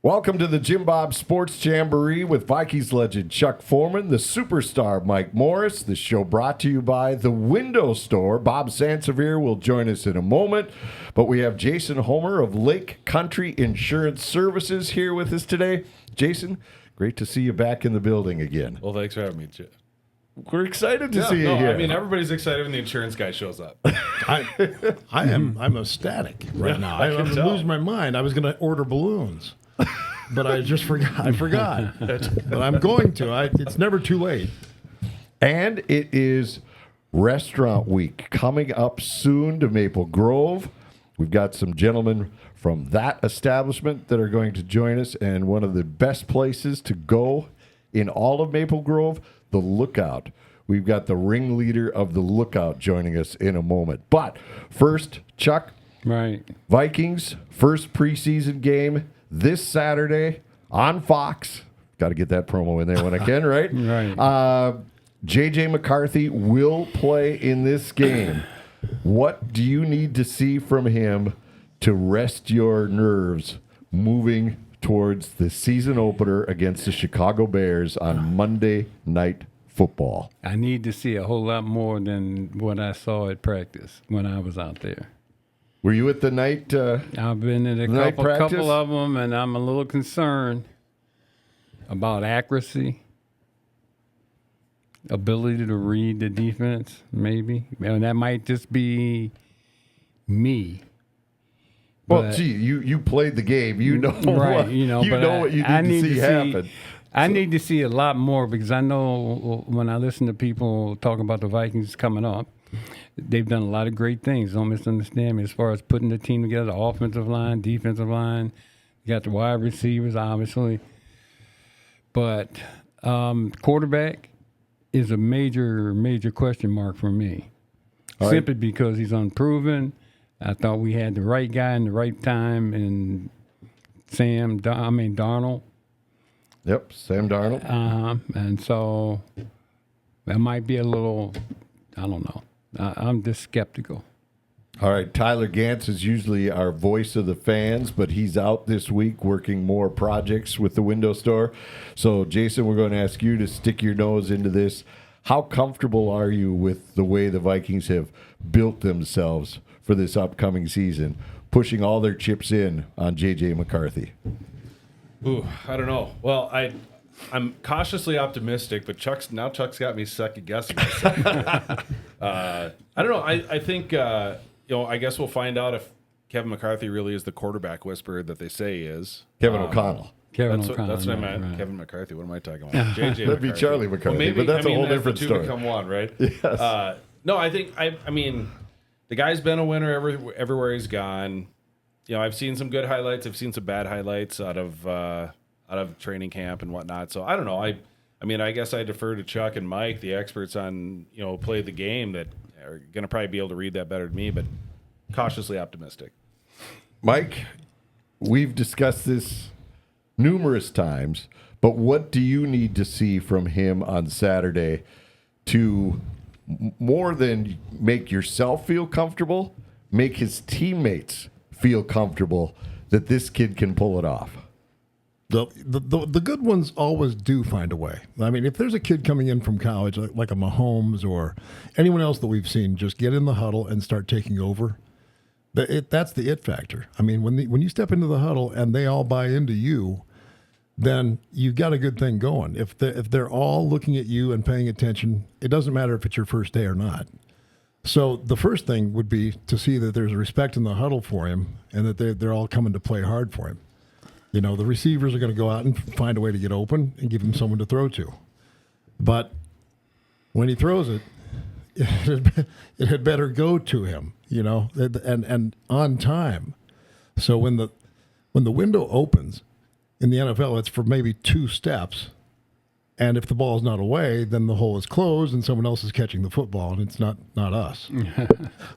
Welcome to the JimBob Sports Jamboree with Vikings legend Chuck Foreman, the superstar Mike Morris. The show brought to you by The Window Store. Bob Sansevere will join us in a moment, but we have Jason Homer of Lake Country Insurance Services here with us today. Jason, great to see you back in the building again. Well, thanks for having me, Chip. We're excited to see you here. I mean, everybody's excited when the insurance guy shows up. I'm ecstatic right now. I'm losing my mind. I was going to order balloons, but I just forgot. I forgot. But I'm going to. It's never too late. And it is Restaurant Week coming up soon to Maple Grove. We've got some gentlemen from that establishment that are going to join us, and one of the best places to go in all of Maple Grove, the Lookout. We've got the ringleader of the Lookout joining us in a moment. But first, Chuck, right? Vikings, first preseason game this Saturday on Fox. Got to get that promo in there when I can, right? Right. J.J. McCarthy will play in this game. What do you need to see from him to rest your nerves moving towards the season opener against the Chicago Bears on Monday Night Football? I need to see a whole lot more than what I saw at practice when I was out there. Were you at the night? I've been in a couple of them, and I'm a little concerned about accuracy, ability to read the defense, maybe. And that might just be me. Well, gee, you played the game. You know, right? What you know what you need to see happen. I need to see a lot more, because I know when I listen to people talk about the Vikings coming up, they've done a lot of great things. Don't misunderstand me as far as putting the team together, the offensive line, defensive line. You got the wide receivers, obviously. But quarterback is a major, major question mark for me. All Simply because he's unproven. I thought we had the right guy in the right time, and Darnold. Yep, Sam Darnold. And so that might be a little, I don't know. I'm just skeptical. All right, Tyler Gantz is usually our voice of the fans, but he's out this week working more projects with the Window Store. So, Jason, we're going to ask you to stick your nose into this. How comfortable are you with the way the Vikings have built themselves for this upcoming season, pushing all their chips in on J.J. McCarthy? Ooh, I don't know. Well, I'm cautiously optimistic, but Chuck's got me second guessing myself. I don't know. I think I guess we'll find out if Kevin McCarthy really is the quarterback whisperer that they say he is. Kevin O'Connell. That's what I meant. Right. Kevin McCarthy. What am I talking about? JJ. That'd be Charlie McCarthy, well, maybe, but that's a whole different the two story. Become one, right? Yes. No, I think I mean the guy's been a winner everywhere he's gone. You know, I've seen some good highlights. I've seen some bad highlights out of training camp and whatnot. So I don't know. I mean, I guess I defer to Chuck and Mike, the experts on play the game, that are going to probably be able to read that better than me. But cautiously optimistic. Mike, we've discussed this numerous times, but what do you need to see from him on Saturday to more than make yourself feel comfortable, make his teammates feel comfortable that this kid can pull it off? The good ones always do find a way. I mean, if there's a kid coming in from college, like a Mahomes or anyone else that we've seen, just get in the huddle and start taking over. That's the it factor. I mean, when you step into the huddle and they all buy into you, then you've got a good thing going. If they're all looking at you and paying attention, it doesn't matter if it's your first day or not. So the first thing would be to see that there's respect in the huddle for him and that they're all coming to play hard for him. You know, the receivers are going to go out and find a way to get open and give him someone to throw to. But when he throws it, it had better go to him, and on time. So when the window opens in the NFL, it's for maybe 2 steps. And if the ball is not away, then the hole is closed and someone else is catching the football, and it's not us.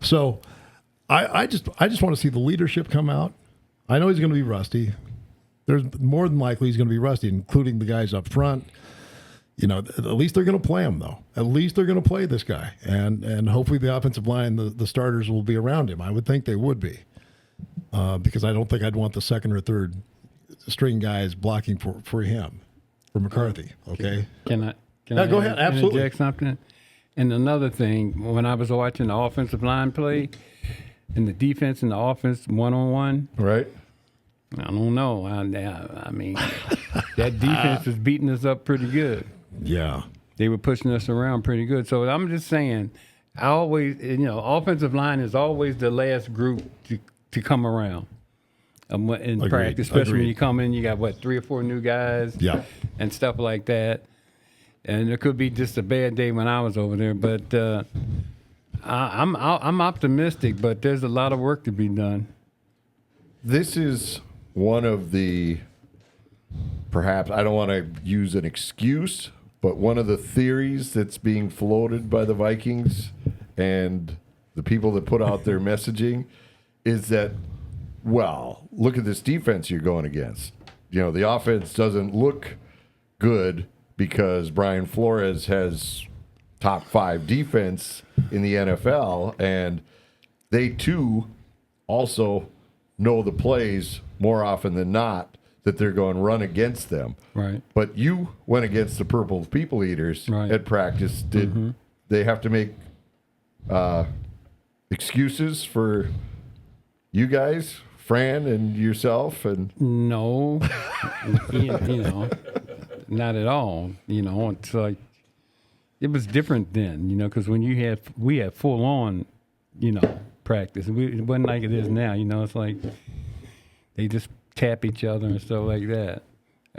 So I just want to see the leadership come out. I know he's going to be rusty. There's more than likely he's going to be rusty, including the guys up front. At least they're going to play him, though. At least they're going to play this guy. And hopefully the offensive line, the starters will be around him. I would think they would be, because I don't think I'd want the second or third string guys blocking for him, for McCarthy. Okay. Can I Go ahead. Absolutely. interject something? And another thing, when I was watching the offensive line play and the defense and the offense one-on-one, Right. I don't know. I mean, that defense was beating us up pretty good. Yeah. They were pushing us around pretty good. So I'm just saying, I always, offensive line is always the last group to come around in practice, especially when you come in. You got 3 or 4 new guys, and stuff like that. And it could be just a bad day when I was over there, but I'm optimistic. But there's a lot of work to be done. This is one of the, perhaps, I don't want to use an excuse, but one of the theories that's being floated by the Vikings and the people that put out their messaging is that, well, look at this defense you're going against. The offense doesn't look good because Brian Flores has top 5 defense in the NFL, and they too also know the plays more often than not that they're going to run against them. Right. But you went against the Purple People Eaters at practice. Did they have to make excuses for you guys, Fran and yourself? And no, not at all. It's like it was different then. Because when we had full on, practice. It wasn't like it is now. It's like they just tap each other and stuff like that.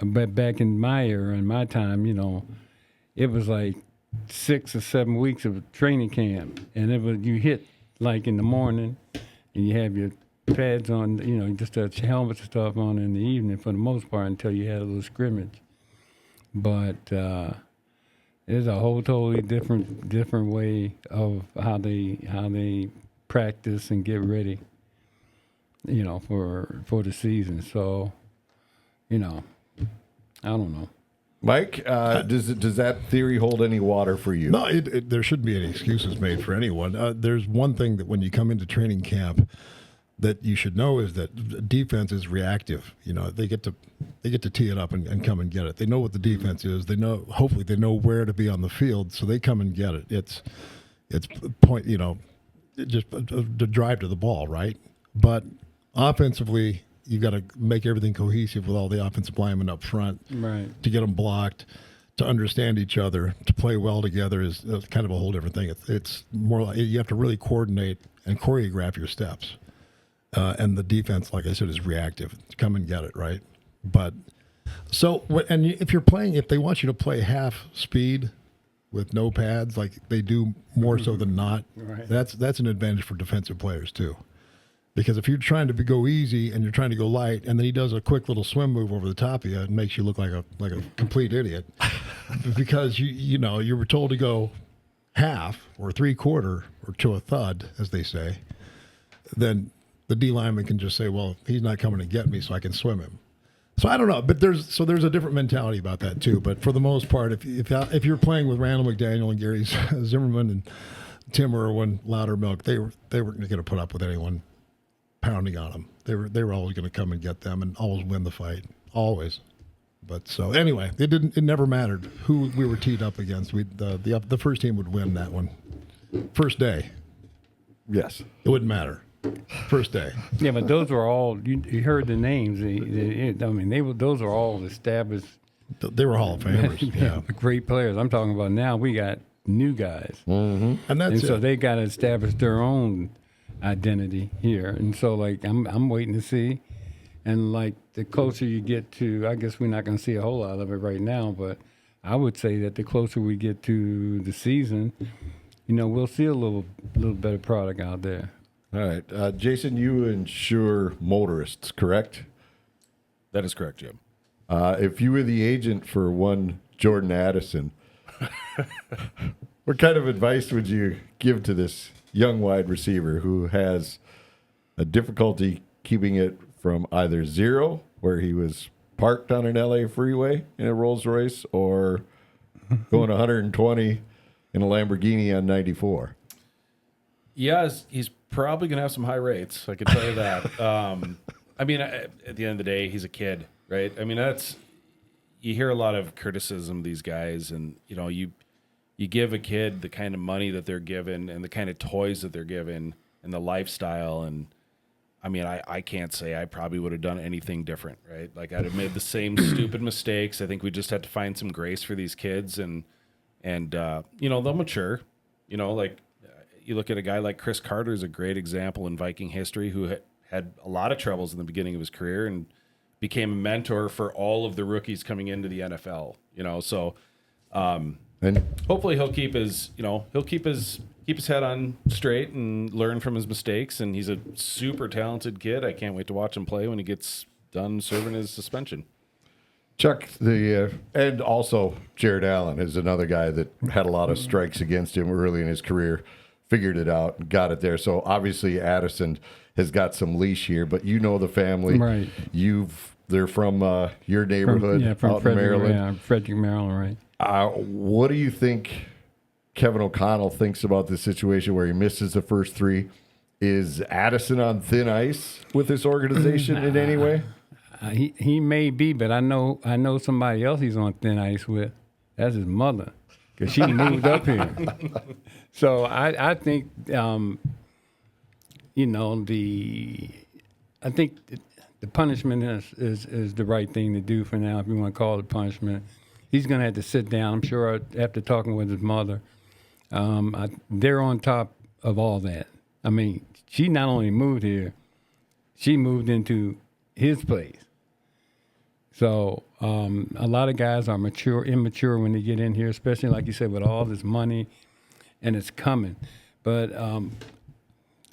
But back in my era, in my time, it was like 6 or 7 weeks of training camp, and you hit like in the morning, and you have your pads on, just your helmets and stuff on in the evening for the most part until you had a little scrimmage. But it's a whole totally different way of how they practice and get ready, for the season. So, I don't know. Mike, does that theory hold any water for you? No, there shouldn't be any excuses made for anyone. There's one thing that when you come into training camp that you should know is that defense is reactive. They get to tee it up and come and get it. They know what the defense is. Hopefully they know where to be on the field, so they come and get it. It's point, just the drive to the ball, right? But offensively, you got to make everything cohesive with all the offensive linemen up front, right? To get them blocked, to understand each other, to play well together is kind of a whole different thing. It's more like you have to really coordinate and choreograph your steps. And the defense, like I said, is reactive. Come and get it, right? But and if they want you to play half speed with no pads, like they do more so than not, right. That's an advantage for defensive players too. Because if you're trying to go easy and you're trying to go light, and then he does a quick little swim move over the top of you, it makes you look like a complete idiot. Because you were told to go half or 3/4 or to a thud, as they say, then the D lineman can just say, well, he's not coming to get me, so I can swim him. So I don't know, but there's a different mentality about that too. But for the most part, if you're playing with Randall McDaniel and Gary Zimmerman and Tim Irwin, Loudermilk, they weren't going to put up with anyone pounding on them. They were always going to come and get them and always win the fight, always. But so anyway, it never mattered who we were teed up against. The first team would win that one, first day. Yes, it wouldn't matter. First day. Yeah, but those were all you heard the names. Those are all established. They were Hall of Famers. Yeah, great players. I'm talking about now. We got new guys, and so they got to establish their own identity here. And so, like, I'm waiting to see. And like the closer you get to, I guess we're not going to see a whole lot of it right now, but I would say that the closer we get to the season, we'll see a little better product out there. All right. Jason, you insure motorists, correct? That is correct, Jim. If you were the agent for one Jordan Addison, what kind of advice would you give to this young wide receiver who has a difficulty keeping it from either 0, where he was parked on an LA freeway in a Rolls Royce, or going 120 in a Lamborghini on 94? Yeah, he's probably going to have some high rates. I can tell you that. At the end of the day, he's a kid, right? I mean, you hear a lot of criticism of these guys, and you give a kid the kind of money that they're given and the kind of toys that they're given and the lifestyle, and I mean, I can't say I probably would have done anything different, right? Like I'd have made the same stupid mistakes. I think we just had to find some grace for these kids, and they'll mature. Like you look at a guy like Chris Carter is a great example in Viking history who had a lot of troubles in the beginning of his career and became a mentor for all of the rookies coming into the NFL. So and hopefully he'll keep his head on straight and learn from his mistakes. And he's a super talented kid. I can't wait to watch him play when he gets done serving his suspension. Chuck, and also Jared Allen is another guy that had a lot of strikes against him early in his career, figured it out and got it there. So obviously Addison has got some leash here, but the family. Right. They're from your neighborhood from out in Maryland. Yeah, Frederick, Maryland, right. What do you think Kevin O'Connell thinks about this situation where he misses the first three? Is Addison on thin ice with this organization in any way? He may be, but I know somebody else he's on thin ice with. That's his mother, because she moved up here. So I think I think the punishment is the right thing to do for now, if you want to call it punishment. He's going to have to sit down, I'm sure, after talking with his mother. They're on top of all that. I mean, she not only moved here, she moved into his place. So a lot of guys are immature when they get in here, especially, like you said, with all this money, and it's coming. But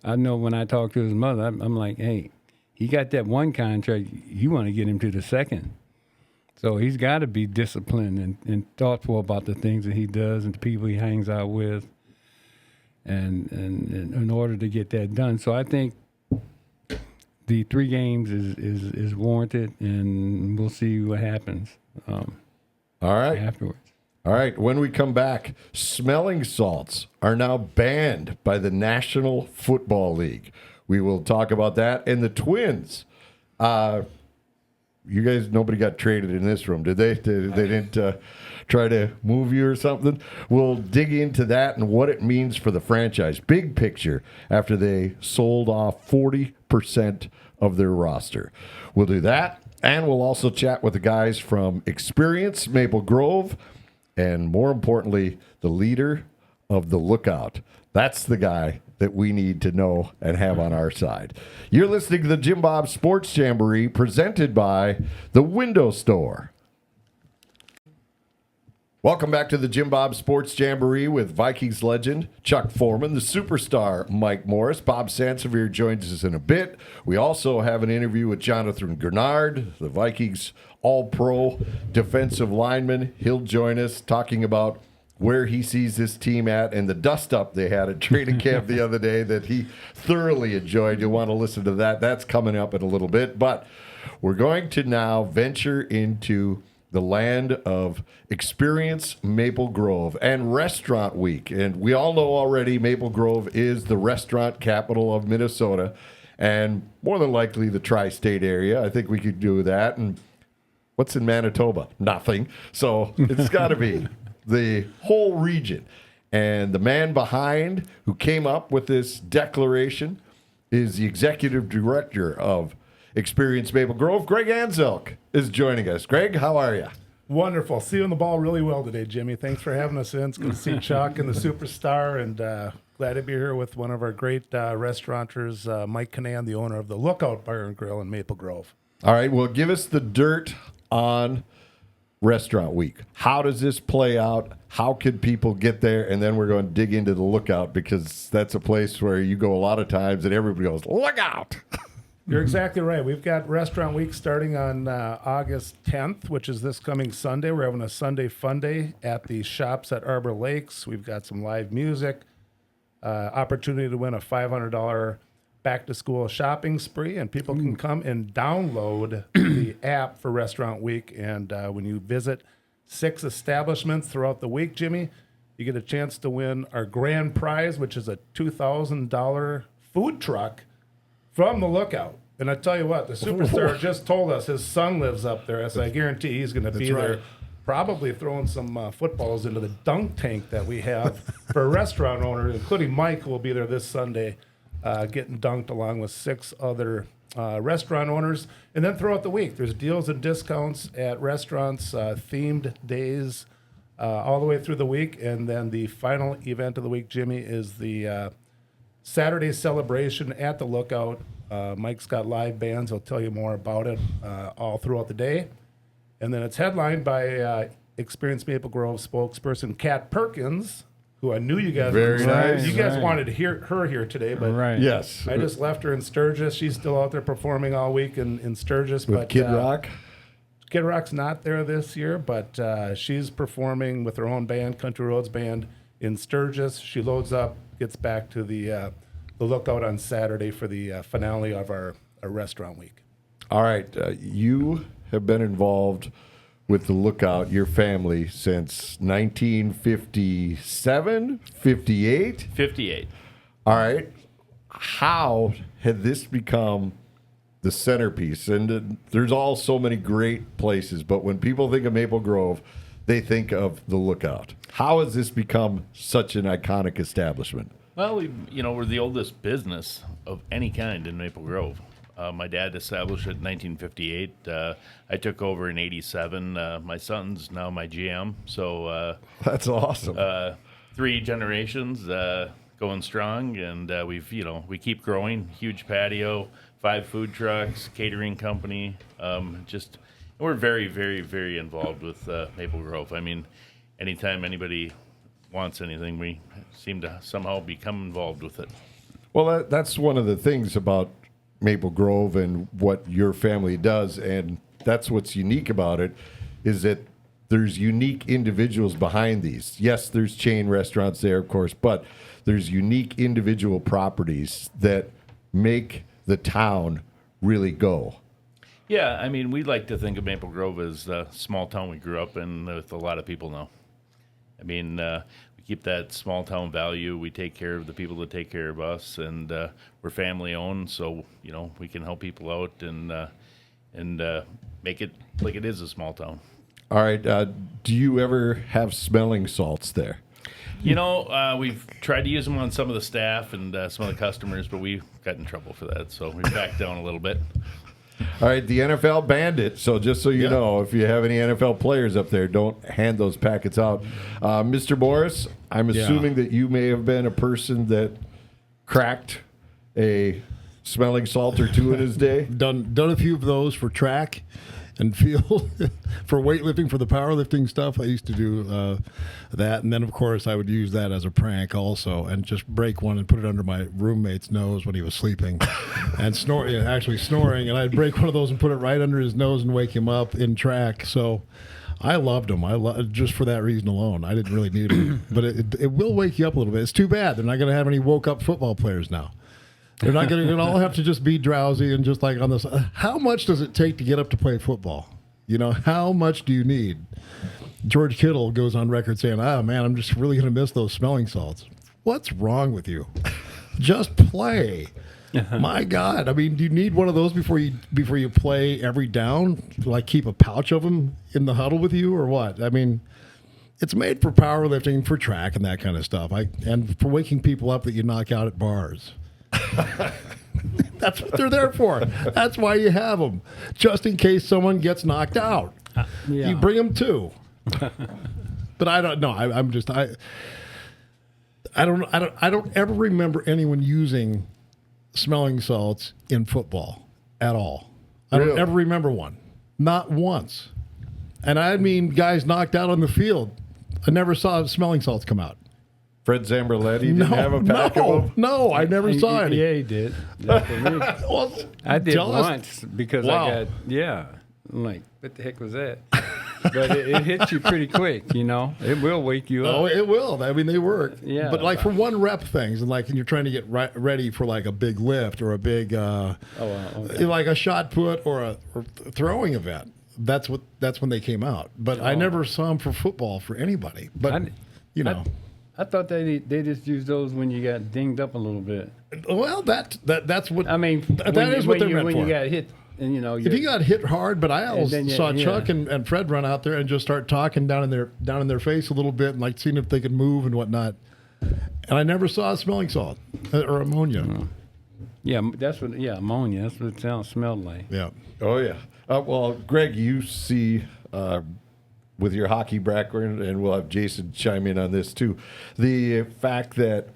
I know when I talk to his mother, I'm like, hey, he got that one contract. You want to get him to the second. So he's got to be disciplined and thoughtful about the things that he does and the people he hangs out with, and in order to get that done. So I think the 3 games is warranted, and we'll see what happens. All right. Afterwards. All right. When we come back, smelling salts are now banned by the National Football League. We will talk about that. And the Twins, you guys, nobody got traded in this room, did they? They didn't try to move you or something? We'll dig into that and what it means for the franchise. Big picture after they sold off 40% of their roster. We'll do that. And we'll also chat with the guys from Experience Maple Grove, and more importantly, the leader of the Lookout. That's the guy that we need to know and have on our side. You're listening to the JimBob Sports Jamboree, presented by the Window Store. Welcome back to the JimBob Sports Jamboree with Vikings legend Chuck Foreman, the superstar Mike Morris. Bob Sansevere joins us in a bit. We also have an interview with Jonathan Grenard, the Vikings all-pro defensive lineman. He'll join us talking about where he sees this team at and the dust-up they had at training camp the other day that he thoroughly enjoyed. You'll want to listen to that. That's coming up in a little bit. But we're going to now venture into the land of Experience Maple Grove and Restaurant Week. And we all know already Maple Grove is the restaurant capital of Minnesota and more than likely the tri-state area. I think we could do that. And what's in Manitoba? Nothing. So it's got to be the whole region. And the man behind who came up with this declaration is the executive director of Experience Maple Grove. Greg Anzelk is joining us. Greg, how are you? Wonderful. Seeing the ball really well today, Jimmy. Thanks for having us in. It's good to see Chuck and the superstar, and glad to be here with one of our great restaurateurs, Mike Canan, the owner of the Lookout Bar and Grill in Maple Grove. All right, well, give us the dirt on Restaurant Week. How does this play out? How can people get there? And then we're going to dig into the Lookout, because that's a place where you go a lot of times and everybody goes, look out! You're exactly right. We've got Restaurant Week starting on August 10th, which is this coming Sunday. We're having a Sunday fun day at the shops at Arbor Lakes. We've got some live music, opportunity to win a $500 back-to-school shopping spree, and people can come and download the app for Restaurant Week. And when you visit 6 establishments throughout the week, Jimmy, you get a chance to win our grand prize, which is a $2,000 food truck from the Lookout. And I tell you what, the superstar just told us his son lives up there, so I guarantee he's going to be right. there, probably throwing some footballs into the dunk tank that we have for a restaurant owner, including Mike, who will be there this Sunday, getting dunked along with 6 other restaurant owners. And then throughout the week, there's deals and discounts at restaurants, themed days all the way through the week. And then the final event of the week, Jimmy, is the Saturday celebration at the Lookout. Mike's got live bands. He'll tell you more about it all throughout the day. And then it's headlined by experienced Maple Grove spokesperson Kat Perkins, who I knew you guys Very nice. You guys wanted to hear her here today, but Yes. I just left her in Sturgis. She's still out there performing all week in Sturgis. With but Kid Rock. Kid Rock's not there this year, but she's performing with her own band, Country Roads Band, in Sturgis. She loads up, gets back to the Lookout on Saturday for the finale of our restaurant week. All right. You have been involved with the Lookout, your family, since 1957, 58? 58. All right. How had this become the centerpiece? And there's all so many great places, but when people think of Maple Grove, they think of the Lookout. How has this become such an iconic establishment? Well, we're the oldest business of any kind in Maple Grove. My dad established it in 1958. I took over in 87. My son's now my GM. So That's awesome. 3 generations going strong, and we keep growing. Huge patio, 5 food trucks, catering company. We're very, very, very involved with Maple Grove. I mean, anytime anybody wants anything, we seem to somehow become involved with it. Well, that's one of the things about Maple Grove and what your family does, and that's what's unique about it, is that there's unique individuals behind these. Yes, there's chain restaurants there, of course, but there's unique individual properties that make the town really go. Yeah, I mean, we like to think of Maple Grove as a small town we grew up in with a lot of people now. I mean, we keep that small town value. We take care of the people that take care of us, and we're family owned, so we can help people out and make it like it is a small town. All right. Do you ever have smelling salts there? We've tried to use them on some of the staff and some of the customers, but we got in trouble for that, so we backed down a little bit. All right, the NFL banned it, so just so you know, if you have any NFL players up there, don't hand those packets out. Mr. Morris, I'm assuming that you may have been a person that cracked a smelling salt or two in his day. Done a few of those for track and field, for weightlifting, for the powerlifting stuff. I used to do that, and then of course I would use that as a prank also, and just break one and put it under my roommate's nose when he was sleeping, and actually snoring, and I'd break one of those and put it right under his nose and wake him up in track. So I loved them. Just for that reason alone. I didn't really need them, but it will wake you up a little bit. It's too bad they're not going to have any woke up football players now. They're not going to all have to just be drowsy and just like on this. How much does it take to get up to play football? How much do you need? George Kittle goes on record saying, man, I'm just really going to miss those smelling salts. What's wrong with you? Just play. My God. I mean, do you need one of those before you play every down? Like keep a pouch of them in the huddle with you or what? I mean, it's made for powerlifting, for track and that kind of stuff. And for waking people up that you knock out at bars. That's what they're there for. That's why you have them, just in case someone gets knocked out. You bring them too. But I don't know. I don't ever remember anyone using smelling salts in football at all. I don't ever remember one, not once. And I mean, guys knocked out on the field. I never saw smelling salts come out. Fred Zamberletti didn't have a pack of them? No, I never saw any. Yeah, he did. Well, I did tell us- once because Wow. I'm like, what the heck was that? But it hits you pretty quick, It will wake you up. Oh, it will. I mean, they work. Yeah. But like for one rep things, and you're trying to get ready for like a big lift or a big, like a shot put or throwing event. That's when they came out. But I never saw them for football for anybody. But I thought they just used those when you got dinged up a little bit. Well, that's what I mean, that is what they're meant when for. you got hit, and you know, If you got hit hard, but I always then saw Chuck and Fred run out there and just start talking down in their face a little bit and like seeing if they could move and whatnot. And I never saw smelling salt or ammonia. that's what. Yeah, ammonia. That's what it smelled like. Yeah. Oh, yeah. Well, Greg, you see with your hockey background, and we'll have Jason chime in on this too, the fact that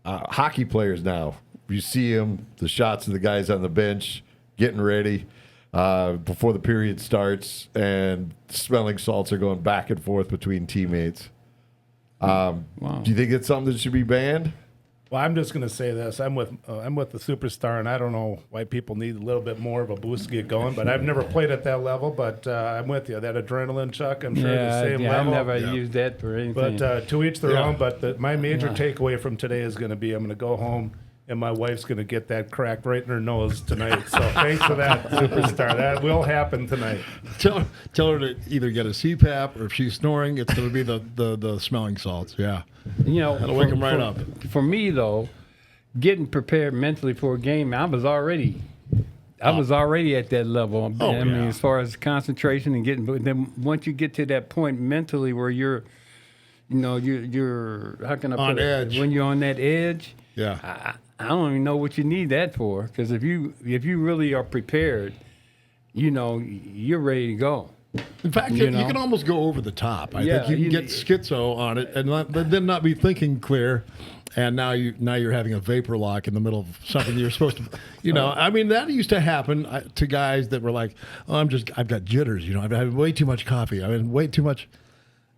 hockey players now, you see them, the shots of the guys on the bench getting ready before the period starts, and smelling salts are going back and forth between teammates. Wow. Do you think it's something that should be banned? Well, I'm just going to say this. I'm with the superstar, and I don't know why people need a little bit more of a boost to get going, but I've never played at that level. But I'm with you. That adrenaline, Chuck, I'm sure the same level. I never used that for anything. But to each their own. But my major takeaway from today is going to be I'm going to go home, and my wife's going to get that cracked right in her nose tonight. So thanks for that, superstar. That will happen tonight. Tell her to either get a CPAP or if she's snoring, it's going to be the smelling salts. Yeah. You know, That'll wake them right up. For me, though, getting prepared mentally for a game, I was already at that level. I mean, as far as concentration and getting, but then once you get to that point mentally where you're how can I put On it? edge. When you're on that edge, Yeah. I don't even know what you need that for. Because if you really are prepared, you're ready to go. In fact, you can almost go over the top. I think you can get schizo on it and then not be thinking clear. And now you're having a vapor lock in the middle of something you're supposed to, I mean, that used to happen to guys that were like, oh, I've got jitters, I've had way too much coffee. I mean, way too much.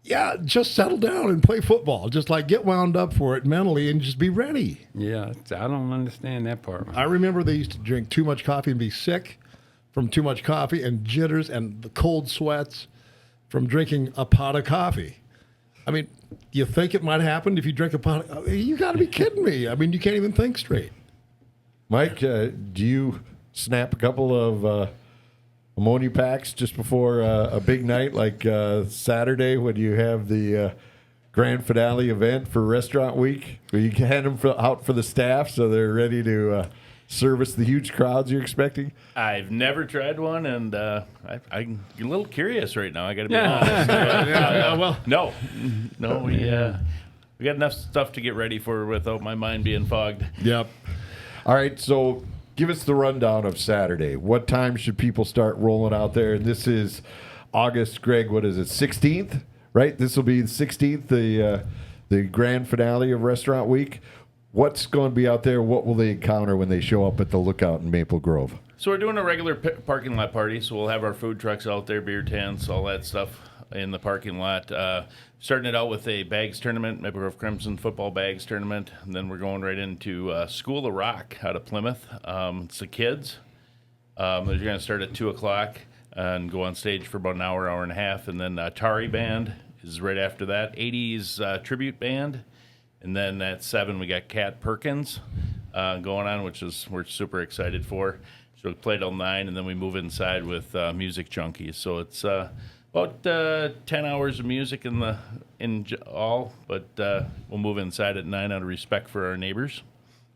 Yeah, just settle down and play football. Just like get wound up for it mentally and just be ready. Yeah, I don't understand that part. I remember they used to drink too much coffee and be sick from too much coffee and jitters and the cold sweats from drinking a pot of coffee. I mean, you think it might happen if you drink a pot of coffee? You got to be kidding me. I mean, you can't even think straight. Mike, do you snap a couple of ammonia packs just before a big night like Saturday when you have the grand finale event for Restaurant Week, where you hand them out for the staff so they're ready to service the huge crowds you're expecting? I've never tried one, and I'm a little curious right now. I got to be honest. No, we got enough stuff to get ready for without my mind being fogged. Yep. All right, so give us the rundown of Saturday. What time should people start rolling out there? And this is August, Greg, what is it, 16th, right? This will be the 16th, the grand finale of Restaurant Week. What's going to be out there? What will they encounter when they show up at the Lookout in Maple Grove? So we're doing a regular parking lot party, so we'll have our food trucks out there, beer tents, all that stuff in the parking lot. Starting it out with a bags tournament, Maple Grove Crimson football bags tournament, and then we're going right into School of Rock out of Plymouth. It's the kids. They're going to start at 2 o'clock and go on stage for about an hour and a half, and then Atari Band is right after that. 80s tribute band. And then at 7, we got Kat Perkins going on, which we're super excited for. So we play till 9, and then we move inside with Music Junkies. So it's about 10 hours of music in all, but we'll move inside at 9 out of respect for our neighbors,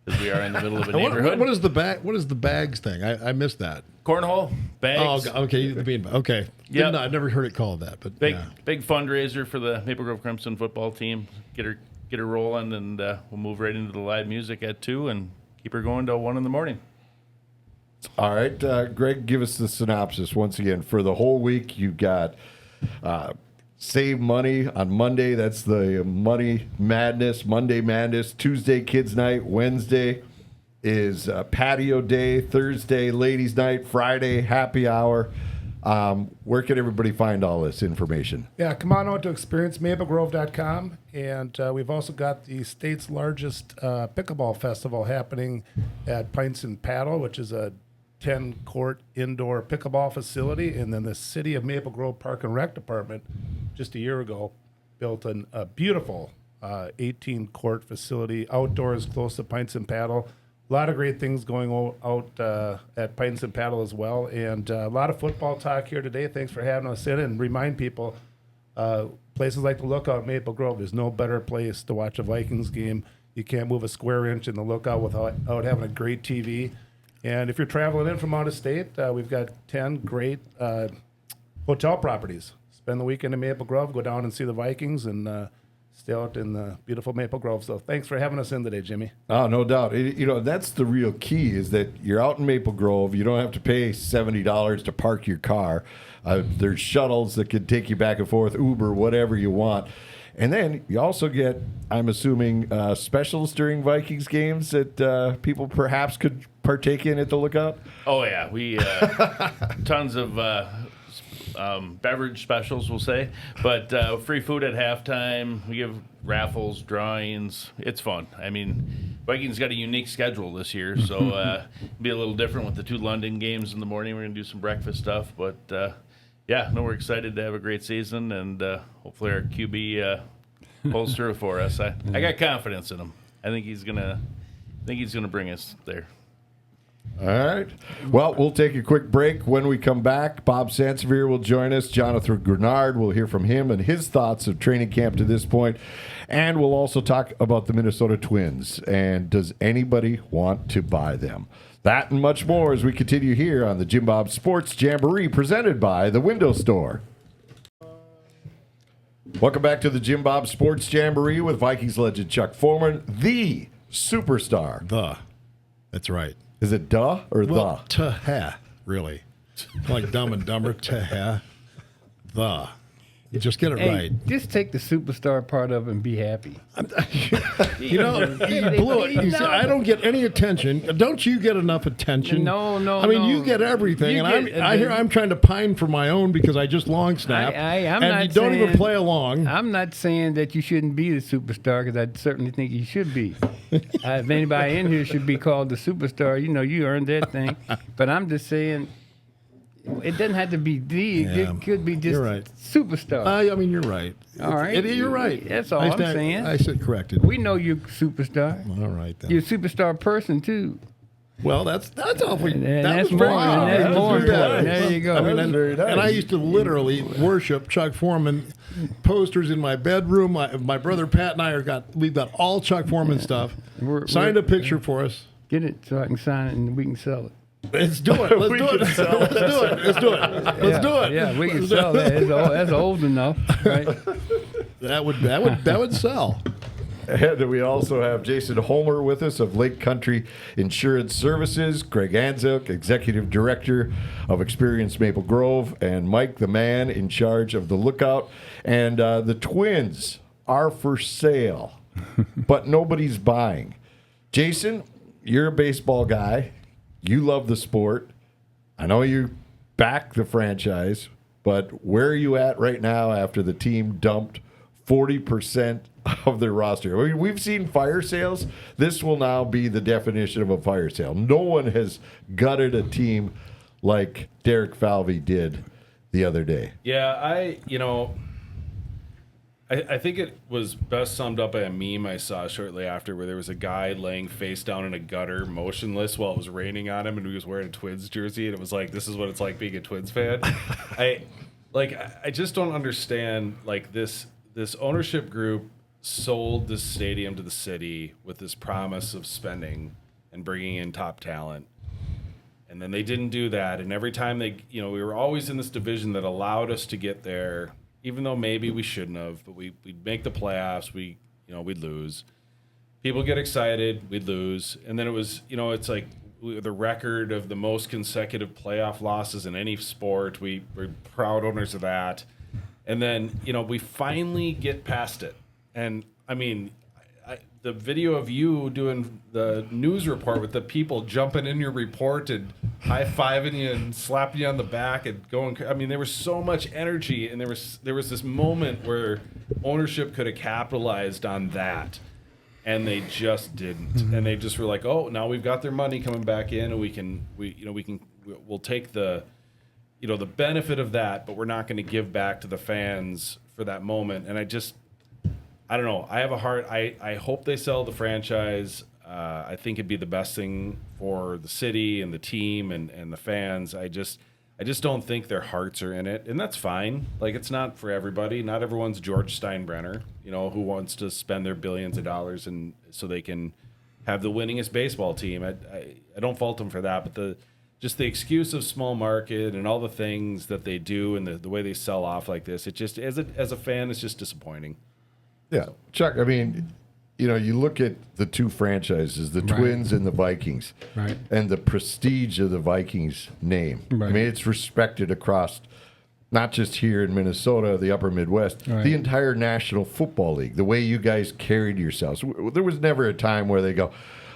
because we are in the middle of a neighborhood. What is the bags thing? I missed that. Cornhole, bags. Oh, okay. Okay. Yep. I've never heard it called that, but Big fundraiser for the Maple Grove Crimson football team. Get her rolling, and we'll move right into the live music at 2 and keep her going till 1 in the morning. All right, Greg, give us the synopsis once again. For the whole week, you've got Save Money on Monday. That's the Money Madness, Monday Madness. Tuesday, Kids Night. Wednesday is Patio Day. Thursday, Ladies Night. Friday, Happy Hour. Where can everybody find all this information? Yeah, come on out to experiencemaplegrove.com. And we've also got the state's largest pickleball festival happening at Pints and Paddle, which is a 10-court indoor pickleball facility. And then the City of Maple Grove Park and Rec Department, just a year ago, built a beautiful 18-court facility outdoors close to Pints and Paddle. A lot of great things going out at Pints and Paddle as well. And a lot of football talk here today. Thanks for having us in. And remind people, Places like the Lookout in Maple Grove, there's no better place to watch a Vikings game. You can't move a square inch in the Lookout without having a great TV. And if you're traveling in from out of state, we've got 10 great hotel properties. Spend the weekend in Maple Grove, go down and see the Vikings, and stay out in the beautiful Maple Grove. So thanks for having us in today, Jimmy. Oh, no doubt. That's the real key is that you're out in Maple Grove. You don't have to pay $70 to park your car. There's shuttles that can take you back and forth, Uber, whatever you want. And then you also get, I'm assuming, specials during Vikings games that people perhaps could partake in at the Lookout? Oh, yeah. We tons of beverage specials, we'll say. But free food at halftime. We give raffles, drawings. It's fun. I mean, Vikings got a unique schedule this year, so it'll be a little different with the 2 London games in the morning. We're going to do some breakfast stuff. But, we're excited to have a great season, and hopefully our QB pulls through for us. I got confidence in him. I think he's gonna bring us there. All right. Well, we'll take a quick break. When we come back, Bob Sansevere will join us. Jonathan Grenard, we'll hear from him and his thoughts of training camp to this point. And we'll also talk about the Minnesota Twins. And does anybody want to buy them? That and much more as we continue here on the JimBob Sports Jamboree presented by the Window Store. Welcome back to the JimBob Sports Jamboree with Vikings legend Chuck Foreman, the superstar. That's right. Is it duh or Well, ta-ha, really. Like Dumb and Dumber, ta-ha, the. You just get it right. Just take the superstar part of it and be happy. You blew it. You said, I don't get any attention. Don't you get enough attention? No. I mean, you get everything, You and get- I hear I'm trying to pine for my own because I just long snap, I'm and not you don't even saying- play along. I'm not saying that you shouldn't be the superstar, because I certainly think you should be. If anybody in here should be called the superstar, you earned that thing. But I'm just saying, it doesn't have to be the. Yeah, It could be just you're right. superstar. I mean, you're right. All right. You're right. That's all I'm saying. I said corrected. We know you're a superstar. All right, then. You're a superstar person, too. Well, that's awfully. And that that's was more- very and good. that's That was more very important. good. There you go. I mean, That was very nice. and I used to literally worship Chuck Foreman posters in my bedroom. My brother Pat and I we've got all Chuck Foreman stuff. Signed a picture for us. Get it so I can sign it and we can sell it. Let's do it. Let's do it. Let's do it. Yeah, we can sell that. That's old enough, right? That would sell. And we also have Jason Homer with us of Lake Country Insurance Services, Greg Anzuk, Executive Director of Experience Maple Grove, and Mike, the man in charge of the Lookout. And the Twins are for sale, but nobody's buying. Jason, you're a baseball guy. You love the sport. I know you back the franchise, but where are you at right now after the team dumped 40% of their roster? I mean, we've seen fire sales. This will now be the definition of a fire sale. No one has gutted a team like Derek Falvey did the other day. Yeah, I think it was best summed up by a meme I saw shortly after, where there was a guy laying face down in a gutter, motionless, while it was raining on him, and he was wearing a Twins jersey, and it was like, this is what it's like being a Twins fan. I just don't understand, like, this ownership group sold this stadium to the city with this promise of spending and bringing in top talent. And then they didn't do that. And every time we were always in this division that allowed us to get there, even though maybe we shouldn't have, but we'd make the playoffs, we'd lose. People get excited, we'd lose. And then it was, it's like the record of the most consecutive playoff losses in any sport. We're proud owners of that. And then, we finally get past it. And, I mean, the video of you doing the news report with the people jumping in your report and high-fiving you and slapping you on the back and going, I mean, there was so much energy, and there was this moment where ownership could have capitalized on that, and they just didn't. Mm-hmm. And they just were like, oh, now we've got their money coming back in, and we'll take the benefit of that, but we're not going to give back to the fans for that moment. And I don't know. I have a heart. I hope they sell the franchise. I think it'd be the best thing for the city and the team and the fans. I just don't think their hearts are in it, and that's fine. Like, it's not for everybody. Not everyone's George Steinbrenner, who wants to spend their billions of dollars and so they can have the winningest baseball team. I don't fault them for that, but just the excuse of small market and all the things that they do and the way they sell off like this, it just as a fan, it's just disappointing. Yeah, Chuck. I mean, you look at the two franchises, the Twins and the Vikings, Right. and the prestige of the Vikings name. Right. I mean, it's respected across not just here in Minnesota, the upper Midwest, Right. the entire National Football League, the way you guys carried yourselves. There was never a time where they go,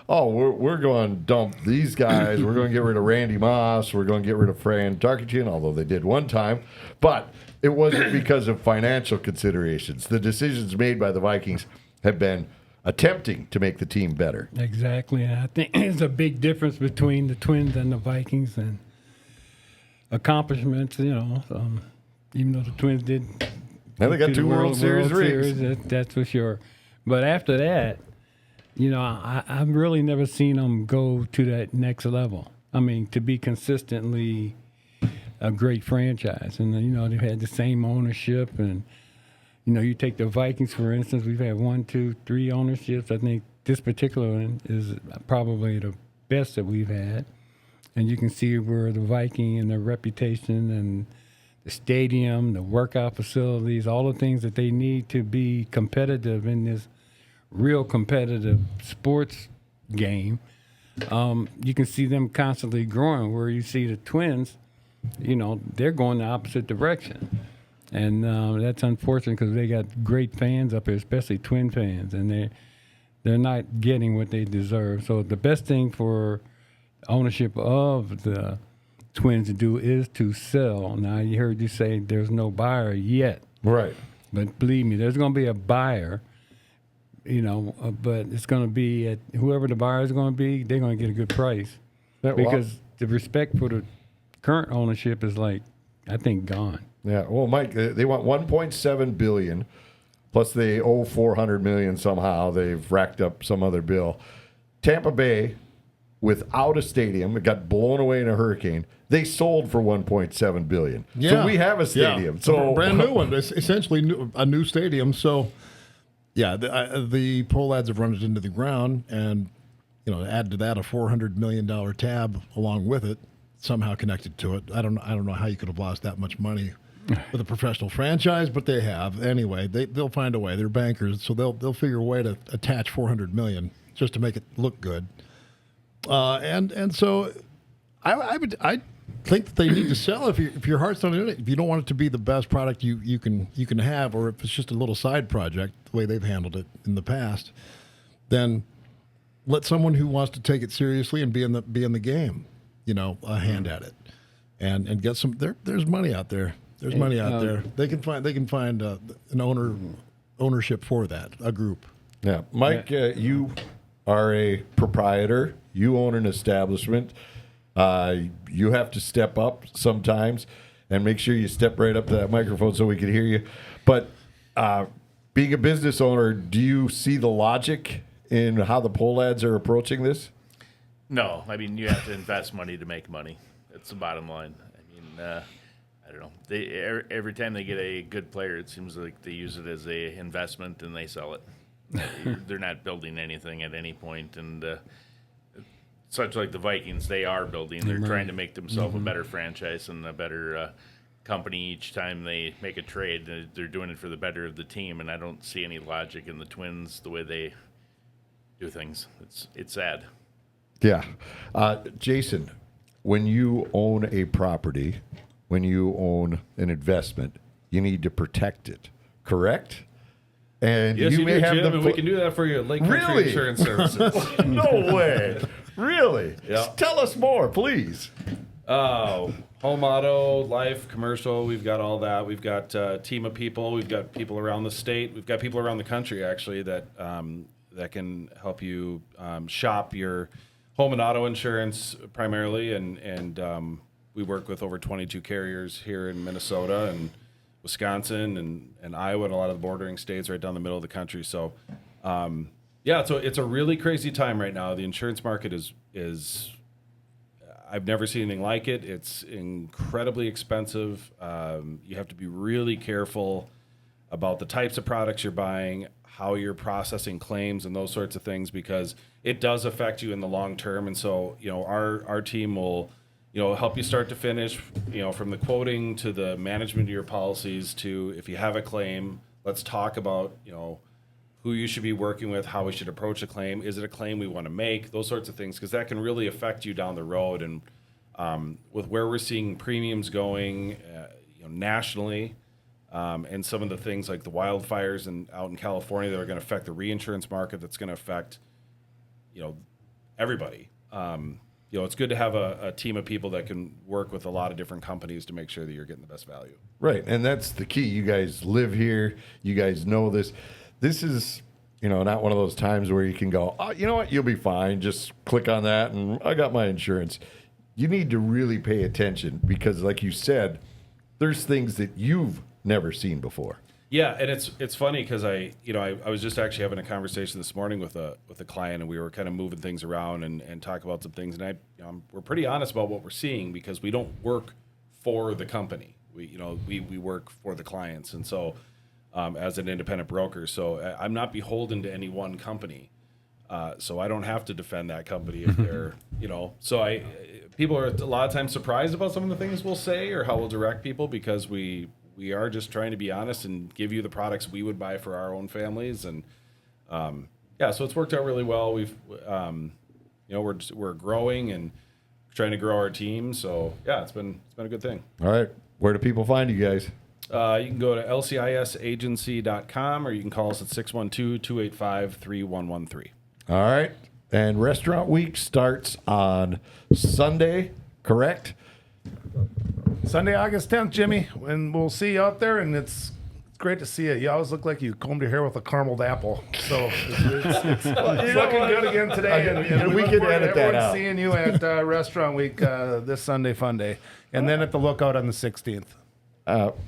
oh, we're going to dump these guys. We're going to get rid of Randy Moss. We're going to get rid of Fran Tarkenton, although they did one time. But it wasn't because of financial considerations. The decisions made by the Vikings have been attempting to make the team better. Exactly. And I think there's a big difference between the Twins and the Vikings and accomplishments, even though the Twins did. Now they got to the two World Series rings. That's for sure. But after that, I've really never seen them go to that next level. I mean, to be consistently a great franchise. And, they've had the same ownership. And, you take the Vikings, for instance, we've had 1, 2, 3 ownerships. I think this particular one is probably the best that we've had. And you can see where the Viking and their reputation and the stadium, the workout facilities, all the things that they need to be competitive in this real competitive sports game. You can see them constantly growing, where you see the Twins, they're going the opposite direction. And that's unfortunate because they got great fans up here, especially Twin fans, and they're not getting what they deserve. So the best thing for ownership of the Twins to do is to sell. Now, you heard you say there's no buyer yet. Right. But believe me, there's going to be a buyer, but it's going to be at whoever the buyer is going to be, they're going to get a good price. Yeah, because the respect for the current ownership is, I think, gone. Yeah. Well, Mike, they want $1.7 billion, plus they owe $400 million somehow. They've racked up some other bill. Tampa Bay, without a stadium, it got blown away in a hurricane. They sold for $1.7 billion. Yeah. So we have a stadium. Yeah. So a brand new one. It's essentially a new stadium. So, yeah, the pole ads have run it into the ground, and add to that a $400 million tab along with it, somehow connected to it. I don't know how you could have lost that much money with a professional franchise, but they have. Anyway, they'll find a way. They're bankers, so they'll figure a way to attach $400 million just to make it look good. And so I think that they need to sell if your heart's not in it. If you don't want it to be the best product you can have, or if it's just a little side project, the way they've handled it in the past, then let someone who wants to take it seriously and be in the game, a hand at it, and get some. There's money out there. There's money out there. They can find an ownership for that, a group. Yeah, Mike, you are a proprietor. You own an establishment. You have to step up sometimes and make sure you step right up to that microphone so we can hear you. But being a business owner, do you see the logic in how the pole ads are approaching this? No, I mean, you have to invest money to make money. That's the bottom line. I mean, I don't know. Every time they get a good player, it seems like they use it as a investment and they sell it. They're not building anything at any point, and such like the Vikings, they are building. They're trying to make themselves a better franchise and a better company each time they make a trade. They're doing it for the better of the team, and I don't see any logic in the Twins the way they do things. It's sad. Yeah. Jason, when you own a property, when you own an investment, you need to protect it, correct? And Yes, you may do, have Jim, the and we can do that for you at Lake Country Really? Insurance Services. No way. Really? Yeah. Tell us more, please. Oh, home auto, life, commercial. We've got all that. We've got a team of people. We've got people around the state. We've got people around the country, actually, that can help you shop your home and auto insurance primarily. And we work with over 22 carriers here in Minnesota and Wisconsin and Iowa and a lot of the bordering states right down the middle of the country. So, yeah, so it's a really crazy time right now. The insurance market is I've never seen anything like it. It's incredibly expensive. You have to be really careful about the types of products you're buying, how you're processing claims and those sorts of things, because it does affect you in the long term. And so, our team will, help you start to finish, from the quoting to the management of your policies to if you have a claim, let's talk about, who you should be working with, how we should approach a claim. Is it a claim we want to make? Those sorts of things, because that can really affect you down the road. And with where we're seeing premiums going, nationally, and some of the things like the wildfires out in California that are going to affect the reinsurance market, that's going to affect, everybody. It's good to have a team of people that can work with a lot of different companies to make sure that you're getting the best value. Right, and that's the key. You guys live here. You guys know this. This is, not one of those times where you can go, oh, you know what, you'll be fine. Just click on that, and I got my insurance. You need to really pay attention because, like you said, there's things that you've never seen before. Yeah, and it's funny because I was just actually having a conversation this morning with a client, and we were kind of moving things around and talk about some things. And we're pretty honest about what we're seeing because we don't work for the company. We work for the clients, and so as an independent broker, so I'm not beholden to any one company. So I don't have to defend that company if they're So people are a lot of times surprised about some of the things we'll say or how we'll direct people because we are just trying to be honest and give you the products we would buy for our own families. And so it's worked out really well. We've, we're growing and trying to grow our team. So yeah, it's been a good thing. All right. Where do people find you guys? You can go to lcisagency.com or you can call us at 612-285-3113. All right. And Restaurant Week starts on Sunday, correct? Sunday, August 10th, Jimmy, and we'll see you out there, and it's great to see you. You always look like you combed your hair with a carameled apple. So it's looking good again today. And we can edit that out. Seeing you at Restaurant Week this Sunday Fun Day, and then at the Lookout on the 16th.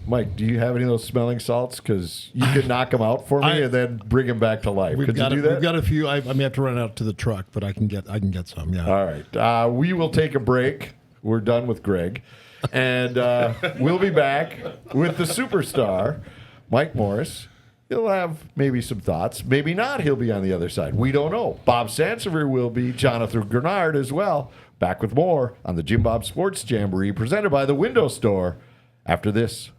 Mike, do you have any of those smelling salts? Because you could knock them out for me and then bring them back to life. Could you do that? We've got a few. I may have to run out to the truck, but I can get some. Yeah. All right. We will take a break. We're done with Greg. And we'll be back with the superstar, Mike Morris. He'll have maybe some thoughts. Maybe not. He'll be on the other side. We don't know. Bob Sansevere will be. Jonathan Grenard as well. Back with more on the JimBob Sports Jamboree presented by the Window Store after this.